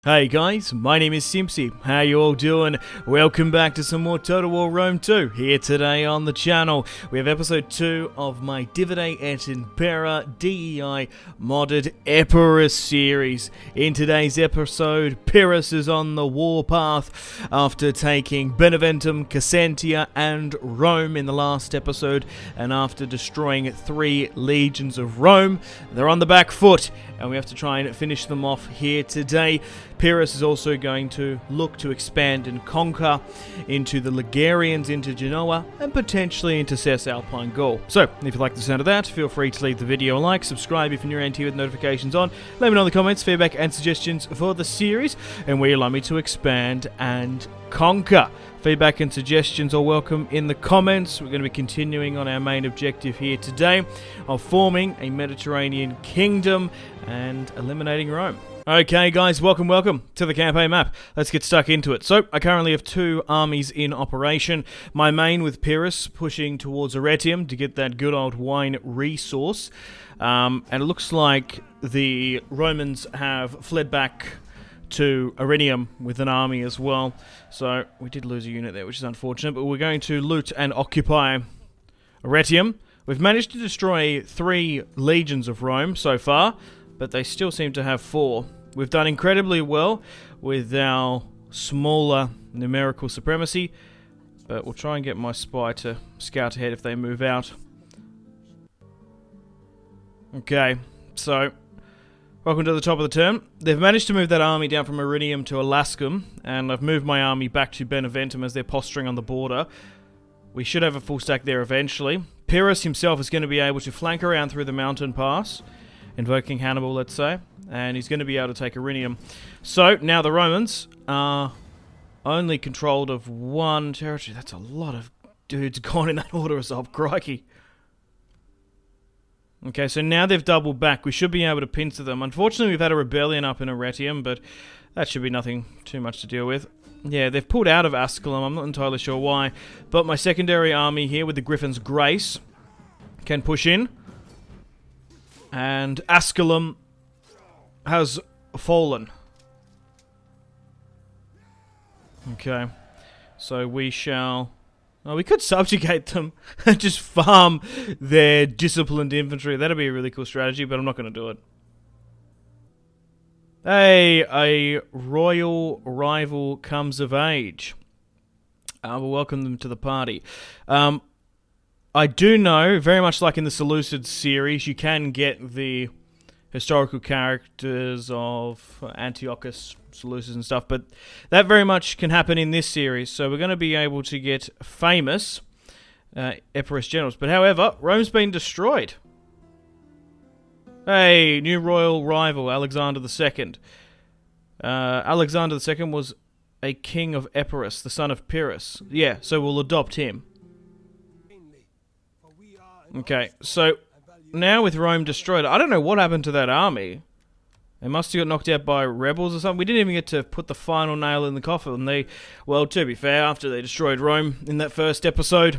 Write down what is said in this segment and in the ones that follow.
Hey guys, my name is Simpzy. How you all doing? Welcome back to some more Total War Rome 2 here today on the channel. We have episode 2 of my Divide et Impera DEI modded Epirus series. In today's episode, Pyrrhus is on the warpath after taking Beneventum, Cassentia and Rome in the last episode, and after destroying 3 legions of Rome, they're on the back foot and we have to try and finish them off here today. Pyrrhus is also going to look to expand and conquer into the Ligurians, into Genoa, and potentially into Cisalpine Gaul. So, if you like the sound of that, feel free to leave the video a like, subscribe if you're new around here with notifications on, let me know in the comments feedback and suggestions for the series, and where you'd like me to expand and conquer. Feedback and suggestions are welcome in the comments. We're going to be continuing on our main objective here today of forming a Mediterranean kingdom and eliminating Rome. Okay guys, welcome to the campaign map. Let's get stuck into it. So, I currently have 2 armies in operation. My main with Pyrrhus pushing towards Arretium to get that good old wine resource. And it looks like the Romans have fled back to Arretium with an army as well. So, we did lose a unit there, which is unfortunate, but we're going to loot and occupy Arretium. We've managed to destroy 3 legions of Rome so far, but they still seem to have 4. We've done incredibly well with our smaller numerical supremacy, but we'll try and get my spy to scout ahead if they move out. Okay, so welcome to the top of the turn. They've managed to move that army down from Iridium to Alascum, and I've moved my army back to Beneventum as they're posturing on the border. We should have a full stack there eventually. Pyrrhus himself is going to be able to flank around through the mountain pass, invoking Hannibal, let's say, and he's going to be able to take Iridium. So, now the Romans are only controlled of 1 territory. That's a lot of dudes gone in that order as up, crikey. Okay, so now they've doubled back. We should be able to pincer them. Unfortunately, we've had a rebellion up in Arretium, but that should be nothing too much to deal with. Yeah, they've pulled out of Asculum. I'm not entirely sure why, but my secondary army here with the Griffin's Grace can push in. And Asculum has fallen. Okay. So we shall... Oh, we could subjugate them and just farm their disciplined infantry. That'd be a really cool strategy, but I'm not going to do it. Hey, a royal rival comes of age. We'll welcome them to the party. I do know, very much like in the Seleucid series, you can get the historical characters of Antiochus, Seleucus and stuff, but that very much can happen in this series, so we're going to be able to get famous Epirus generals. But however, Rome's been destroyed. Hey, new royal rival, Alexander II. Alexander II was a king of Epirus, the son of Pyrrhus. Yeah, so we'll adopt him. Okay, so now with Rome destroyed, I don't know what happened to that army. They must have got knocked out by rebels or something. We didn't even get to put the final nail in the coffin. Well, to be fair, after they destroyed Rome in that first episode,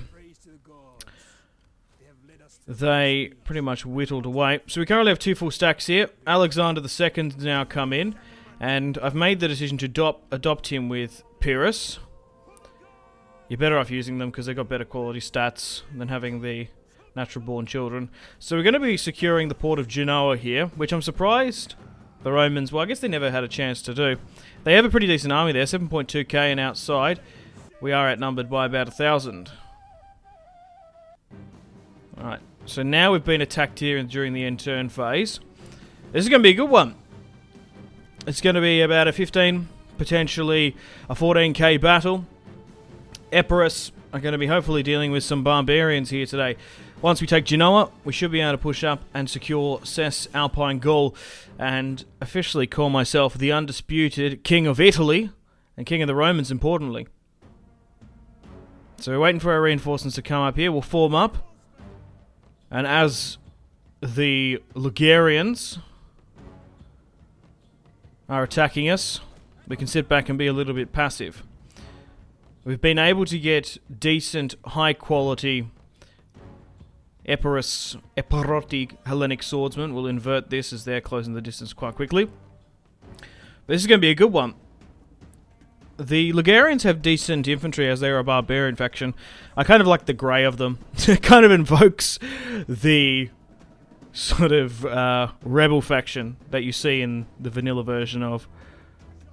they pretty much whittled away. So we currently have 2 full stacks here. Alexander II's now come in, and I've made the decision to adopt him with Pyrrhus. You're better off using them because they've got better quality stats than having the natural-born children. So we're going to be securing the port of Genoa here, which I'm surprised the Romans, well, I guess they never had a chance to do. They have a pretty decent army there, 7.2k, and outside we are outnumbered by about 1,000. Alright, so now we've been attacked here during the end turn phase. This is going to be a good one. It's going to be about a 15, potentially a 14k battle. Epirus are going to be hopefully dealing with some barbarians here today. Once we take Genoa, we should be able to push up and secure Cisalpine Gaul and officially call myself the undisputed King of Italy and King of the Romans, importantly. So we're waiting for our reinforcements to come up here. We'll form up. And as the Ligurians are attacking us, we can sit back and be a little bit passive. We've been able to get decent, high-quality Epirus, Epirote Hellenic swordsmen. We'll invert this as they're closing the distance quite quickly. This is going to be a good one. The Ligurians have decent infantry as they are a barbarian faction. I kind of like the grey of them. It kind of invokes the sort of rebel faction that you see in the vanilla version of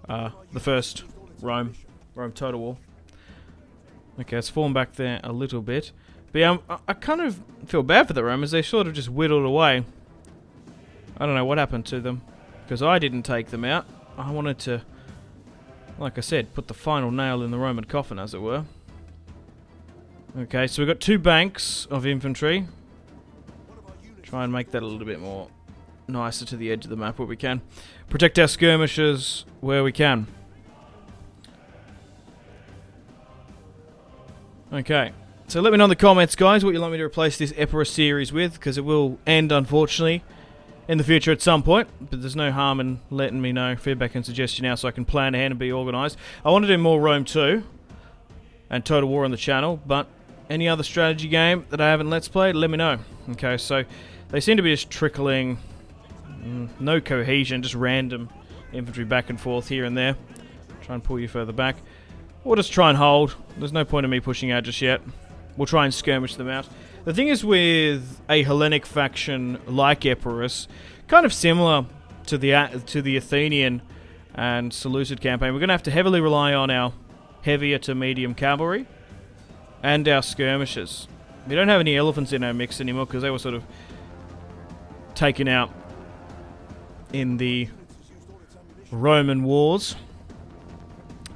the first Rome Total War. Okay, let's form back there a little bit. But yeah, I kind of feel bad for the Romans. They sort of just whittled away. I don't know what happened to them, because I didn't take them out. I wanted to, like I said, put the final nail in the Roman coffin, as it were. Okay, so we've got 2 banks of infantry. Try and make that a little bit more nicer to the edge of the map where we can. Protect our skirmishers where we can. Okay, so let me know in the comments, guys, what you'd like me to replace this Epirus series with, because it will end, unfortunately, in the future at some point, but there's no harm in letting me know feedback and suggestion now so I can plan ahead and be organised. I want to do more Rome 2 and Total War on the channel, but any other strategy game that I haven't Let's Played, let me know. Okay, so they seem to be just trickling, no cohesion, just random infantry back and forth here and there. Try and pull you further back. We'll just try and hold. There's no point in me pushing out just yet. We'll try and skirmish them out. The thing is with a Hellenic faction like Epirus, kind of similar to the Athenian and Seleucid campaign, we're going to have to heavily rely on our heavier to medium cavalry and our skirmishers. We don't have any elephants in our mix anymore because they were sort of taken out in the Roman wars.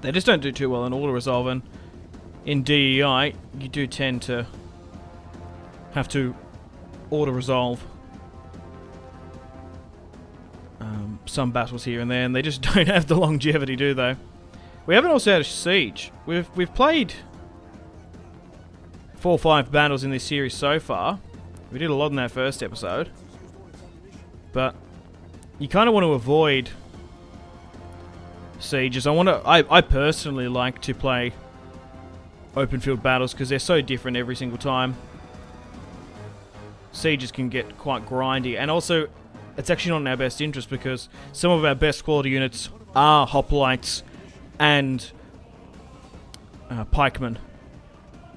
They just don't do too well in auto-resolve, and in DEI, you do tend to have to auto-resolve some battles here and there, and they just don't have the longevity, do they? We haven't also had a siege. We've played 4 or 5 battles in this series so far. We did a lot in that first episode, but you kind of want to avoid sieges. I personally like to play open field battles because they're so different every single time. Sieges can get quite grindy, and also it's actually not in our best interest because some of our best quality units are hoplites and pikemen,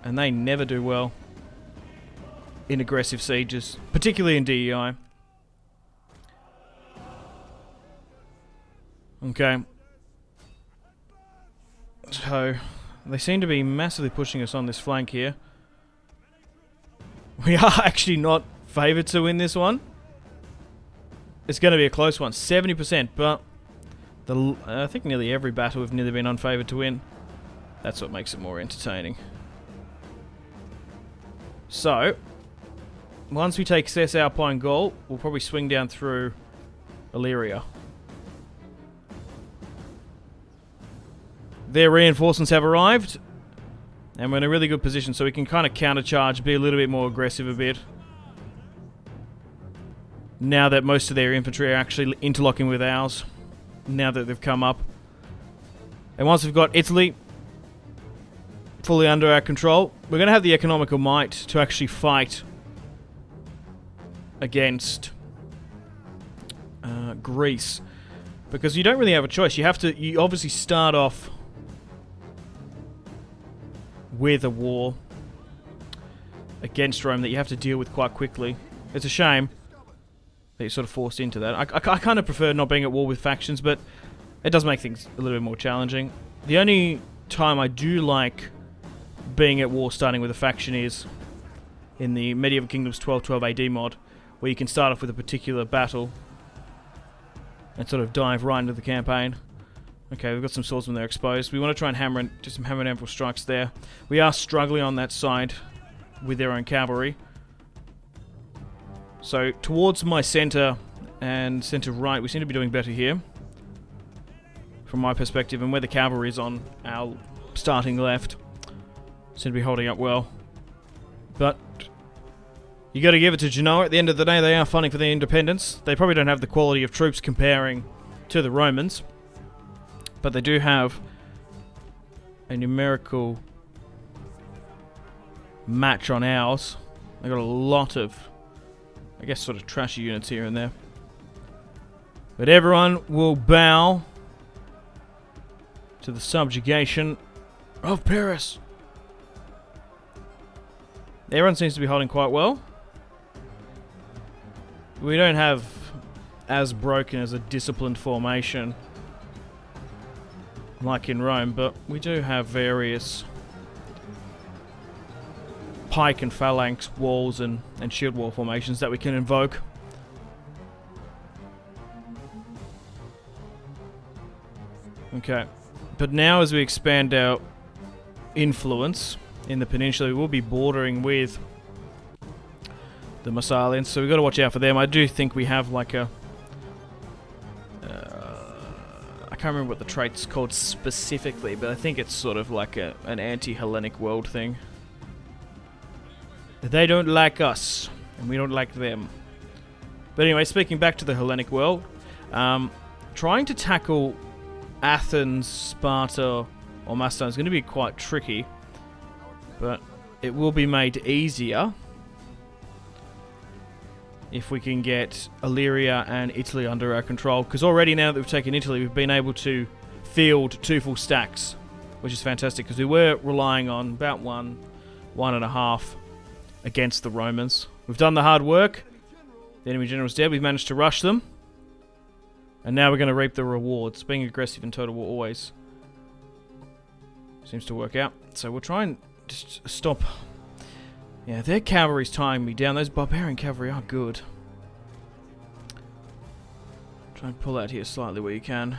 and they never do well in aggressive sieges, particularly in DEI. Okay. So, they seem to be massively pushing us on this flank here. We are actually not favoured to win this one. It's going to be a close one, 70%, but I think nearly every battle we've nearly been unfavoured to win. That's what makes it more entertaining. So, once we take Cisalpine Gaul, we'll probably swing down through Illyria. Their reinforcements have arrived, and we're in a really good position, so we can kind of countercharge, be a little bit more aggressive a bit. Now that most of their infantry are actually interlocking with ours, now that they've come up. And once we've got Italy fully under our control, we're going to have the economical might to actually fight against Greece. Because you don't really have a choice. You obviously start off with a war against Rome that you have to deal with quite quickly. It's a shame that you're sort of forced into that. I kind of prefer not being at war with factions, but it does make things a little bit more challenging. The only time I do like being at war starting with a faction is in the Medieval Kingdoms 1212 AD mod, where you can start off with a particular battle and sort of dive right into the campaign. Okay, we've got some swordsmen there exposed. We want to try and do some hammer and anvil strikes there. We are struggling on that side with their own cavalry. So, towards my centre and centre right, we seem to be doing better here, from my perspective, and where the cavalry is on our starting left, seem to be holding up well. But you got to give it to Genoa. At the end of the day, they are fighting for their independence. They probably don't have the quality of troops comparing to the Romans, but they do have a numerical match on ours. They've got a lot of, I guess, sort of trashy units here and there. But everyone will bow to the subjugation of Pyrrhus. Everyone seems to be holding quite well. We don't have as broken as a disciplined formation like in Rome, but we do have various pike and phalanx walls and shield wall formations that we can invoke. Okay, but now as we expand our influence in the peninsula, we will be bordering with the Massalians, so we've got to watch out for them. I do think we have like a... I can't remember what the trait's called specifically, but I think it's sort of like an anti-Hellenic world thing. They don't like us, and we don't like them. But anyway, speaking back to the Hellenic world, trying to tackle Athens, Sparta, or Macedon is going to be quite tricky, but it will be made easier if we can get Illyria and Italy under our control, because already now that we've taken Italy, we've been able to field 2 full stacks, which is fantastic, because we were relying on about 1.5 against the Romans. We've done the hard work. The enemy general's dead. We've managed to rush them. And now we're going to reap the rewards. Being aggressive in Total War always seems to work out. So we'll try and just stop. Yeah, their cavalry's tying me down. Those barbarian cavalry are good. Try and pull out here slightly where you can.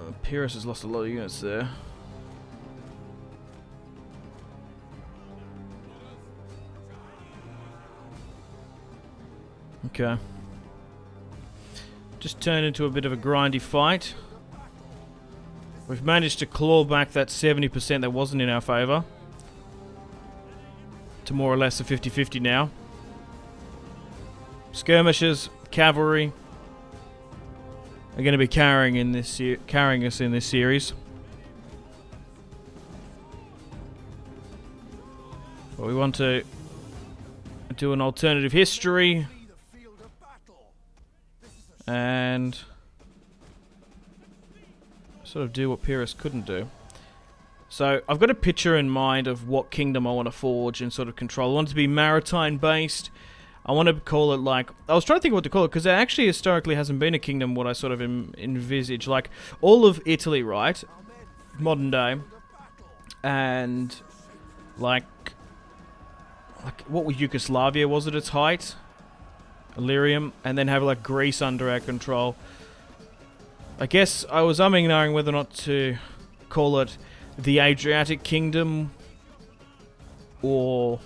Epirus has lost a lot of units there. Okay. Just turned into a bit of a grindy fight. We've managed to claw back that 70% that wasn't in our favour to more or less a 50-50 now. Skirmishers, cavalry are going to be carrying us in this series. But we want to do an alternative history and sort of do what Pyrrhus couldn't do. So I've got a picture in mind of what kingdom I want to forge and sort of control. I want it to be maritime based. I want to call it like... I was trying to think of what to call it, because it actually historically hasn't been a kingdom what I sort of envisage. Like, all of Italy, right? Modern day. And, like what was Yugoslavia was at its height? Illyrium. And then have, like, Greece under our control. I guess I was umming and ahhing whether or not to call it the Adriatic Kingdom or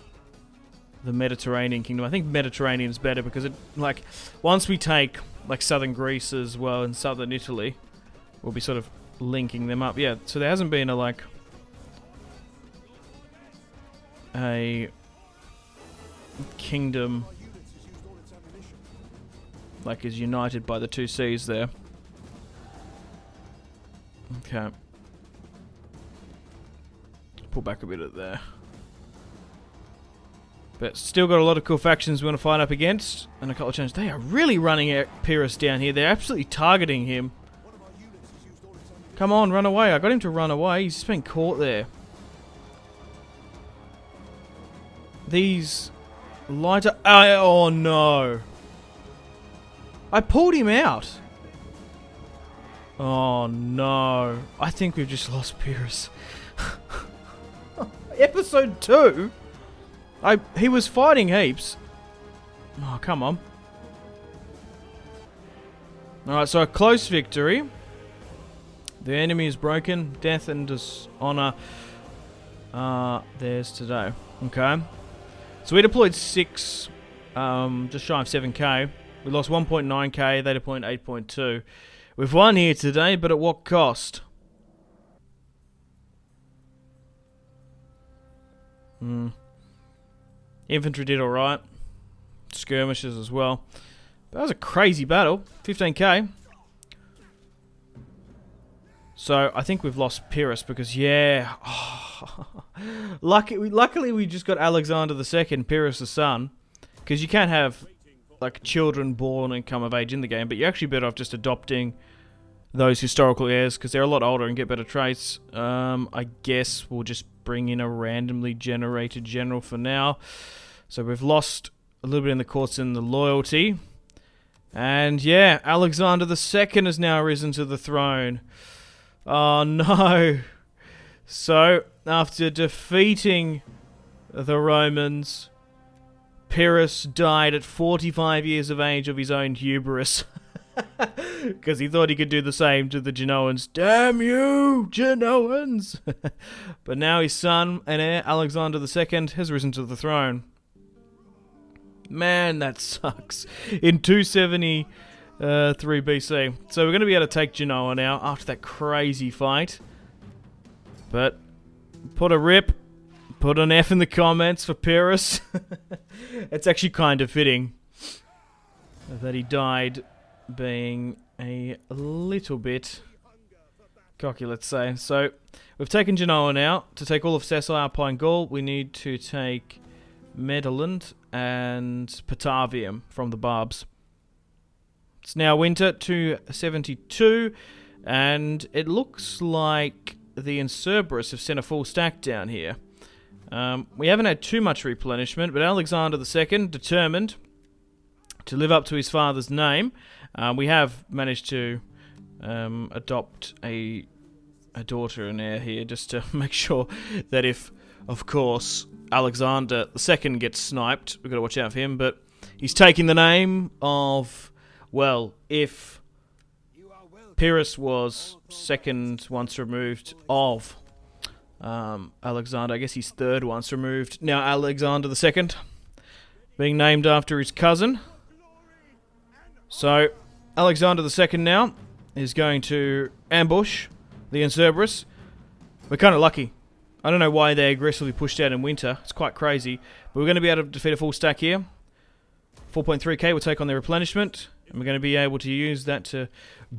the Mediterranean Kingdom. I think Mediterranean is better because it, like, once we take like southern Greece as well and southern Italy, we'll be sort of linking them up. Yeah, so there hasn't been a kingdom like is united by the two seas there. Okay. Pull back a bit of there. But still got a lot of cool factions we want to fight up against. And a couple of changes. They are really running Epirus down here. They're absolutely targeting him. Come on, run away. I got him to run away. He's just been caught there. These lighter... Oh, no. I pulled him out. Oh, no. I think we've just lost Pyrrhus. Episode 2? He was fighting heaps. Oh, come on. Alright, so a close victory. The enemy is broken. Death and dishonor. There's today. Okay. So we deployed 6, just shy of 7k. We lost 1.9k. They deployed 8.2. We've won here today, but at what cost? Infantry did alright. Skirmishers as well. That was a crazy battle. 15k. So, I think we've lost Pyrrhus because, yeah... Oh, luckily we just got Alexander II, Pyrrhus' son. Because you can't have, like, children born and come of age in the game. But you're actually better off just adopting those historical heirs, because they're a lot older and get better traits. I guess we'll just bring in a randomly generated general for now. So we've lost a little bit in the courts and the loyalty. And yeah, Alexander II has now risen to the throne. Oh no. So, after defeating the Romans, Pyrrhus died at 45 years of age of his own hubris. Because he thought he could do the same to the Genoans. Damn you, Genoans! But now his son and heir, Alexander II, has risen to the throne. Man, that sucks. In 273 BC. So we're going to be able to take Genoa now after that crazy fight. But put a rip, put an F in the comments for Pyrrhus. It's actually kind of fitting that he died being a little bit cocky, let's say. So we've taken Genoa now. To take all of Sicily, Alpine Gaul, we need to take Medioland and Patavium from the Barbs. It's now winter, 272, and it looks like the Cerberus have sent a full stack down here. We haven't had too much replenishment, but Alexander II, determined to live up to his father's name, we have managed to adopt a daughter and heir here, just to make sure that if, of course, Alexander II gets sniped, we've got to watch out for him, but he's taking the name of, well, if Pyrrhus was second once removed of Alexander, I guess he's third once removed. Now Alexander II, being named after his cousin. So Alexander II now is going to ambush the Cerberus. We're kind of lucky. I don't know why they aggressively pushed out in winter. It's quite crazy. But we're going to be able to defeat a full stack here. 4.3k will take on their replenishment. And we're going to be able to use that to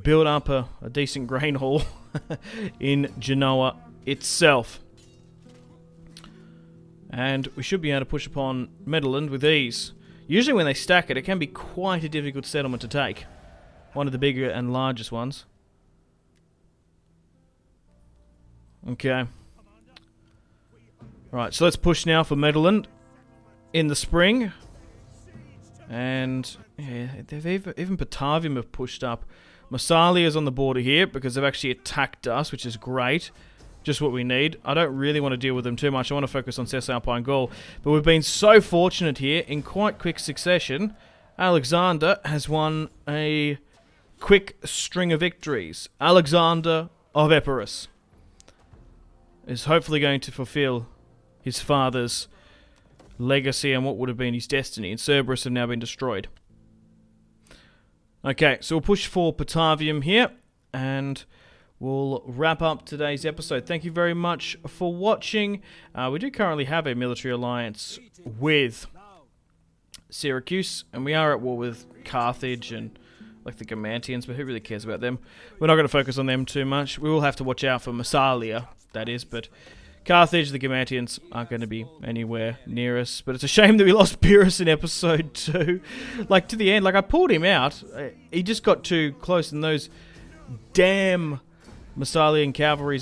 build up a decent grain haul in Genoa itself. And we should be able to push upon Medioland with ease. Usually when they stack it, it can be quite a difficult settlement to take. One of the bigger and largest ones. Okay. Right, so let's push now for Medioland in the spring. And yeah, they've even Patavium have pushed up. Massalia's on the border here because they've actually attacked us, which is great. Just what we need. I don't really want to deal with them too much. I want to focus on Cisalpine Gaul. But we've been so fortunate here in quite quick succession. Alexander has won a quick string of victories. Alexander of Epirus is hopefully going to fulfill his father's legacy and what would have been his destiny. And Cerberus have now been destroyed. Okay, so we'll push for Patavium here. And we'll wrap up today's episode. Thank you very much for watching. We do currently have a military alliance with Syracuse, and we are at war with Carthage and like the Gamantians, but who really cares about them? We're not going to focus on them too much. We will have to watch out for Massalia, that is, but Carthage, the Gamantians aren't going to be anywhere near us. But it's a shame that we lost Pyrrhus in episode 2. Like, to the end, like, I pulled him out. He just got too close, and those damn Massalian cavalry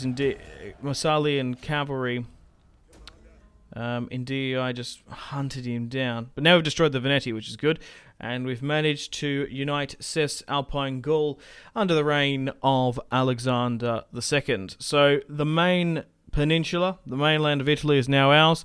in DEI just hunted him down. But now we've destroyed the Veneti, which is good. And we've managed to unite Cisalpine Gaul under the reign of Alexander II. So the main peninsula, the mainland of Italy, is now ours.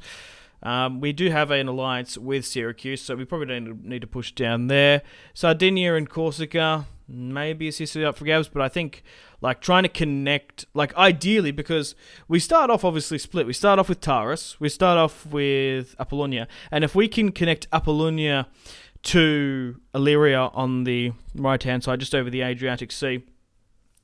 We do have an alliance with Syracuse, so we probably don't need to push down there. Sardinia and Corsica, maybe Sicily up for grabs, but I think like trying to connect, like ideally, because we start off obviously split. We start off with Taurus, we start off with Apollonia, and if we can connect Apollonia to Illyria on the right-hand side, just over the Adriatic Sea,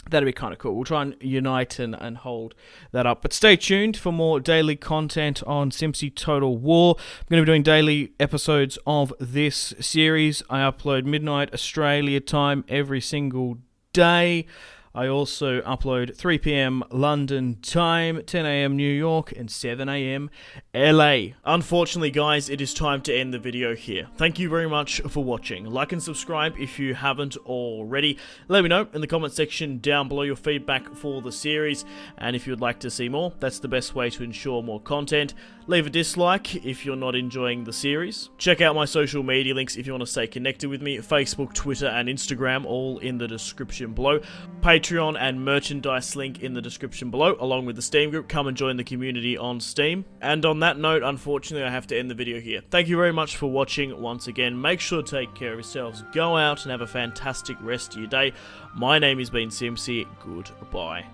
that'd be kind of cool. We'll try and unite and hold that up. But stay tuned for more daily content on SimpzyTotalWar. I'm going to be doing daily episodes of this series. I upload midnight Australia time every single day. I also upload 3 p.m. London time, 10 a.m. New York, and 7 a.m. LA. Unfortunately, guys, it is time to end the video here. Thank you very much for watching. Like and subscribe if you haven't already. Let me know in the comment section down below your feedback for the series, and if you would like to see more, that's the best way to ensure more content. Leave a dislike if you're not enjoying the series. Check out my social media links if you want to stay connected with me. Facebook, Twitter, and Instagram, all in the description below. Patreon and merchandise link in the description below, along with the Steam group. Come and join the community on Steam. And on that note, unfortunately, I have to end the video here. Thank you very much for watching once again. Make sure to take care of yourselves. Go out and have a fantastic rest of your day. My name has been Simpzy. Goodbye.